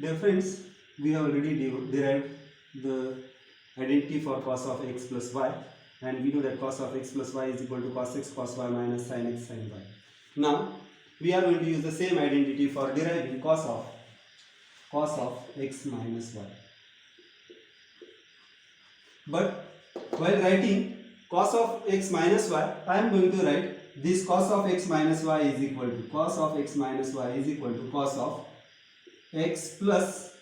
Dear friends, we have already derived the identity for cos of x plus y, and we know that cos of x plus y is equal to cos x cos y minus sin x sin y. Now we are going to use the same identity for deriving cos of x minus y. But while writing cos of x minus y, I am going to write this cos of x minus y is equal to cos of x minus y is equal to cos of x plus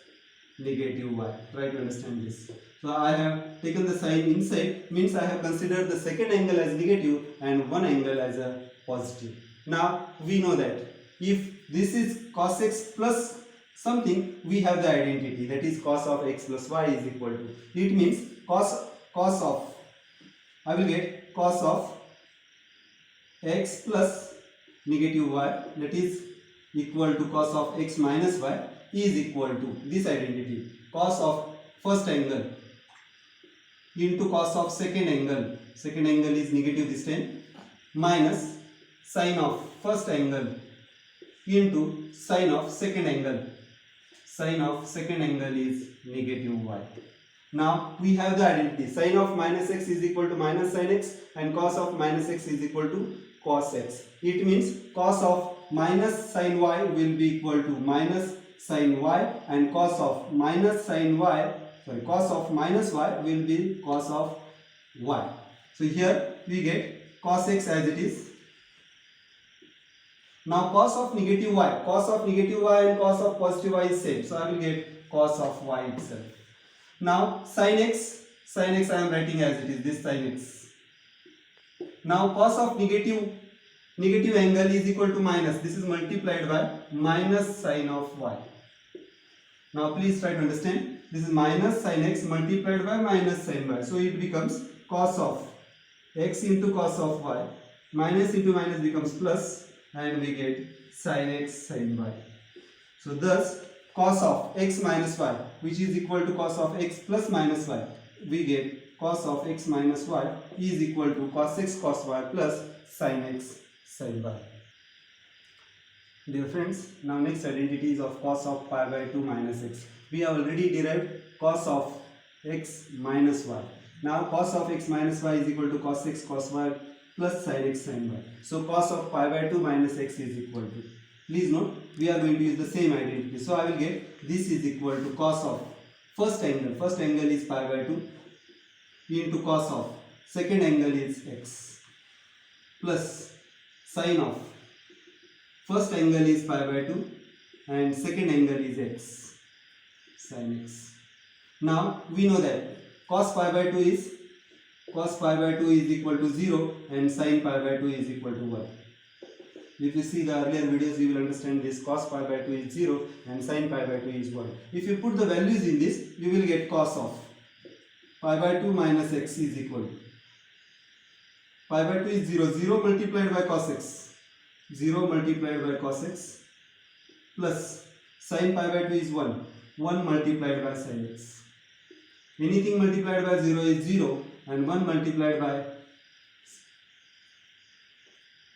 negative y. Try to understand this. So I have taken the sign inside, means I have considered the second angle as negative and one angle as a positive. Now we know that if this is cos x plus something, we have the identity, that is cos of x plus y is equal to, it means cos of, I will get cos of x plus negative y, that is equal to cos of x minus y, is equal to this identity, cos of first angle into cos of second angle is negative this time, minus sine of first angle into sine of second angle is negative y. Now we have the identity, sine of minus x is equal to minus sine x and cos of minus x is equal to cos x. It means cos of minus sine y will be equal to minus sine y, and cos of minus y will be cos of y. So here we get cos x as it is. Now cos of negative y and cos of positive y is same, so I will get cos of y itself. Now sin x I am writing as it is, this sin x. Now cos of negative angle is equal to minus, this is multiplied by minus sin of y. Now please try to understand, this is minus sin x multiplied by minus sin y, so it becomes cos of x into cos of y, minus into minus becomes plus, and we get sin x sin y. So thus cos of x minus y, which is equal to cos of x plus minus y, we get cos of x minus y is equal to cos x cos y plus sin x sin y. Dear friends, now next identity is of cos of pi by 2 minus x. We have already derived cos of x minus y. Now cos of x minus y is equal to cos x cos y plus sin x sin y. So cos of pi by 2 minus x is equal to, please note, we are going to use the same identity. So I will get this is equal to cos of first angle is pi by 2 into cos of second angle is x plus sin of first angle is pi by 2 and second angle is x sin x. Now we know that cos pi by 2 is equal to 0 and sin pi by 2 is equal to 1. If you see the earlier videos, you will understand this, cos pi by 2 is 0 and sin pi by 2 is 1. If you put the values in this, you will get cos of pi by 2 minus x is equal to, pi by 2 is 0 multiplied by cos x, plus sin pi by 2 is 1 multiplied by sin x. Anything multiplied by 0 is 0 and 1 multiplied by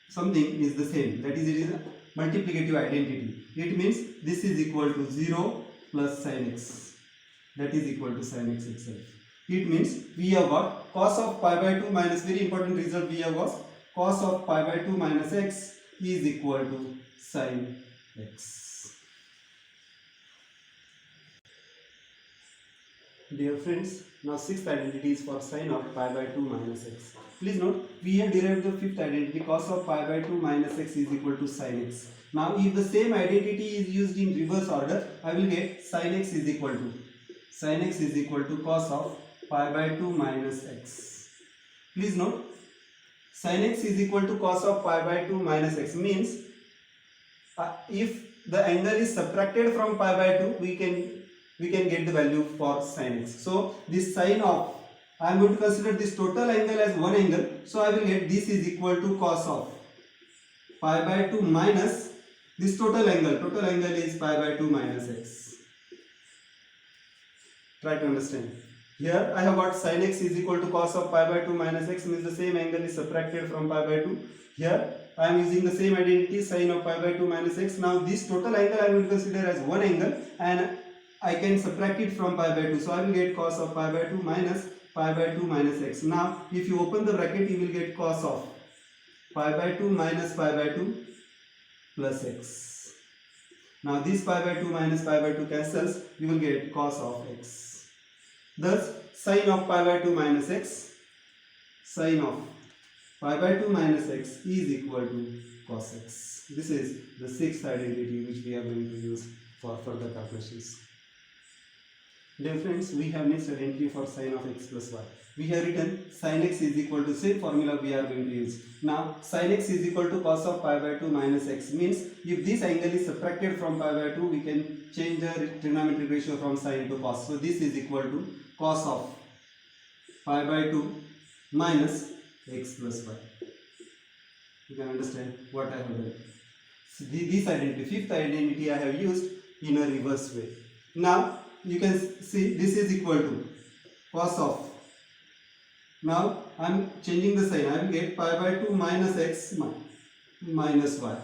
something is the same, that is, it is a multiplicative identity. It means this is equal to 0 plus sin x, that is equal to sin x itself. It means we have got cos of pi by 2 minus, very important result we have got, cos of pi by 2 minus x is equal to sin x. Dear friends, now sixth identity is for sin of pi by 2 minus x. Please note, we have derived the fifth identity, cos of pi by 2 minus x is equal to sin x. Now if the same identity is used in reverse order, I will get sin x is equal to cos of pi by 2 minus x. Please note, sin x is equal to cos of pi by 2 minus x means if the angle is subtracted from pi by 2, we can get the value for sin x. So this sin of, I am going to consider this total angle as one angle, so I will get this is equal to cos of pi by 2 minus this total angle is pi by 2 minus x. Try to understand. Here I have got sin x is equal to cos of pi by 2 minus x, means the same angle is subtracted from pi by 2. Here I am using the same identity, sin of pi by 2 minus x. Now this total angle I will consider as one angle, and I can subtract it from pi by 2. So I will get cos of pi by 2 minus pi by 2 minus x. Now if you open the bracket, you will get cos of pi by 2 minus pi by 2 plus x. Now this pi by 2 minus pi by 2 cancels, you will get cos of x. Thus sin of pi by 2 minus x, sin of pi by 2 minus x is equal to cos x. This is the sixth identity which we are going to use for further calculations. Dear friends, we have next identity for sin of x plus y. We have written sin x is equal to same formula we are going to use. Now sin x is equal to cos of pi by 2 minus x means if this angle is subtracted from pi by 2, we can change the trigonometric ratio from sin to cos. So this is equal to cos of pi by 2 minus x plus y. You can understand what I have done. So this identity, fifth identity, I have used in a reverse way. Now you can see this is equal to cos of, now I am changing the sign, I will get pi by 2 minus x minus y.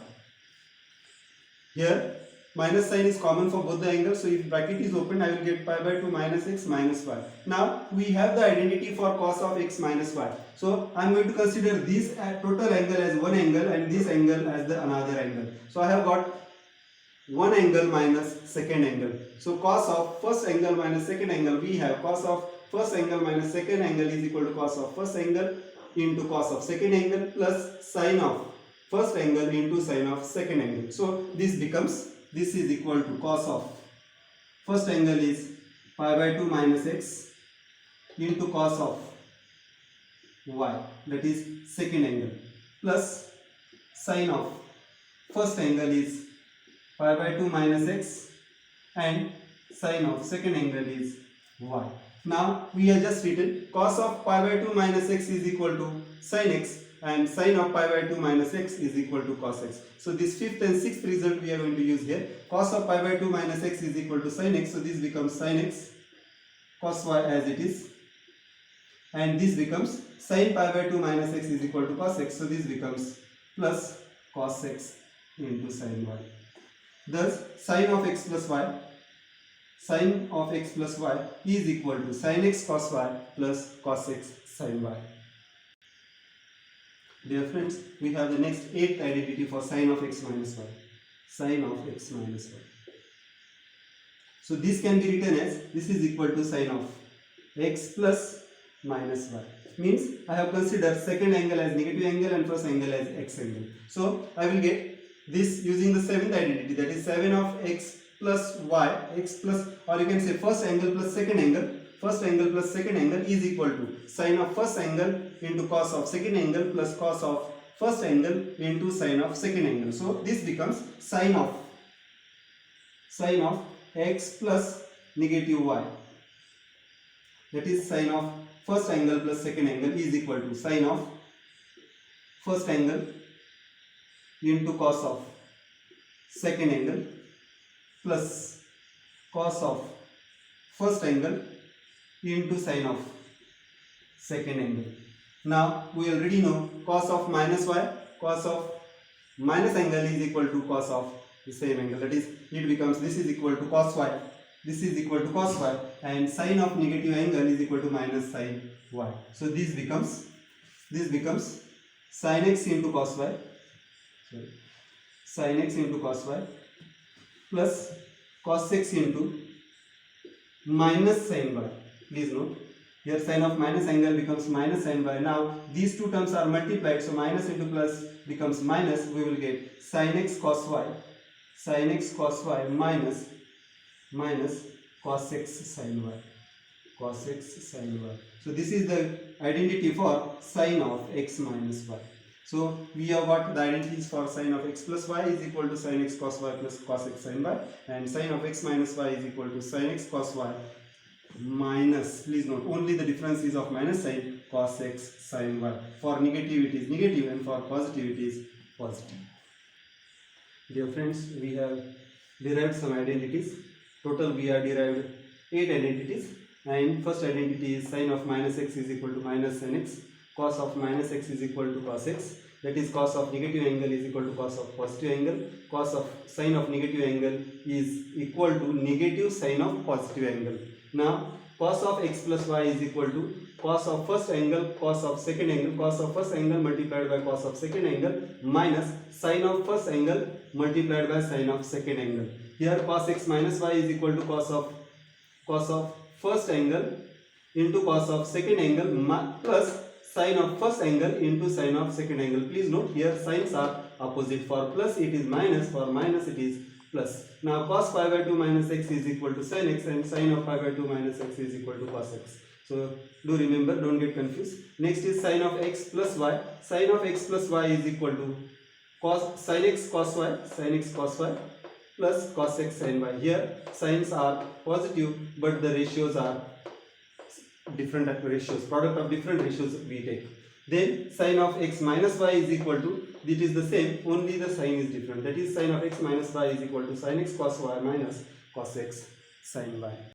Here minus sign is common for both the angles, so if bracket is opened, I will get pi by 2 minus x minus y. Now we have the identity for cos of x minus y. So I am going to consider this total angle as one angle and this angle as the another angle. So I have got one angle minus second angle. So cos of first angle minus second angle, we have cos of first angle minus second angle is equal to cos of first angle into cos of second angle plus sin of first angle into sin of second angle. So this becomes, this is equal to cos of first angle is pi by 2 minus x into cos of y, that is second angle, plus sin of first angle is pi by 2 minus x and sin of second angle is y. Now we have just written cos of pi by 2 minus x is equal to sin x and sin of pi by 2 minus x is equal to cos x. So this fifth and sixth result we are going to use here. Cos of pi by 2 minus x is equal to sin x, so this becomes sin x cos y as it is, and this becomes sin pi by 2 minus x is equal to cos x, so this becomes plus cos x into sin y. Thus sin of x plus y, sin of x plus y is equal to sin x cos y plus cos x sin y. Dear friends, we have the next eighth identity for sin of x minus y, sin of x minus y. So this can be written as, this is equal to sin of x plus minus y. Means I have considered second angle as negative angle and first angle as x angle. So I will get this using the seventh identity, that is 7 of x plus y, x plus, or you can say first angle plus second angle, first angle plus second angle is equal to sin of first angle into cos of second angle plus cos of first angle into sin of second angle. So this becomes sin of x plus negative y, that is sin of first angle plus second angle is equal to sin of first angle into cos of second angle plus cos of first angle into sin of second angle. Now we already know cos of minus y, cos of minus angle is equal to cos of the same angle, that is it becomes, this is equal to cos y, this is equal to cos y, and sin of negative angle is equal to minus sin y. So this becomes sin x into cos y, sin x into cos y plus cos x into minus sin y. Please note, here sin of minus angle becomes minus sin y. Now these two terms are multiplied, so minus into plus becomes minus. We will get sin x cos y minus cos x sin y, cos x sin y. So this is the identity for sin of x minus y. So we have got the identities for sin of x plus y is equal to sin x cos y plus cos x sin y, and sin of x minus y is equal to sin x cos y minus, please note, only the difference is of minus sign, cos x sin y. For negative it is negative and for positive it is positive. Dear friends, we have derived some identities. Total we have derived 8 identities, and first identity is sin of minus x is equal to minus sin x, cos of minus x is equal to cos x, that is cos of negative angle is equal to cos of positive angle. Cos of sine of negative angle is equal to negative sine of positive angle. Now cos of x plus y is equal to cos of first angle, cos of second angle, cos of first angle multiplied by cos of second angle minus sine of first angle multiplied by sine of second angle. Here cos x minus y is equal to cos of first angle into cos of second angle plus sine of first angle into sine of second angle. Please note here signs are opposite. For plus it is minus, for minus it is plus. Now cos pi by 2 minus x is equal to sin x and sine of pi by 2 minus x is equal to cos x. So do remember, don't get confused. Next is sine of x plus y. Sine of x plus y is equal to cos sin x cos y, sin x cos y plus cos x sin y. Here signs are positive but the ratios are different ratios, product of different ratios we take. Then sine of x minus y is equal to, it is the same, only the sign is different. That is sine of x minus y is equal to sin x cos y minus cos x sin y.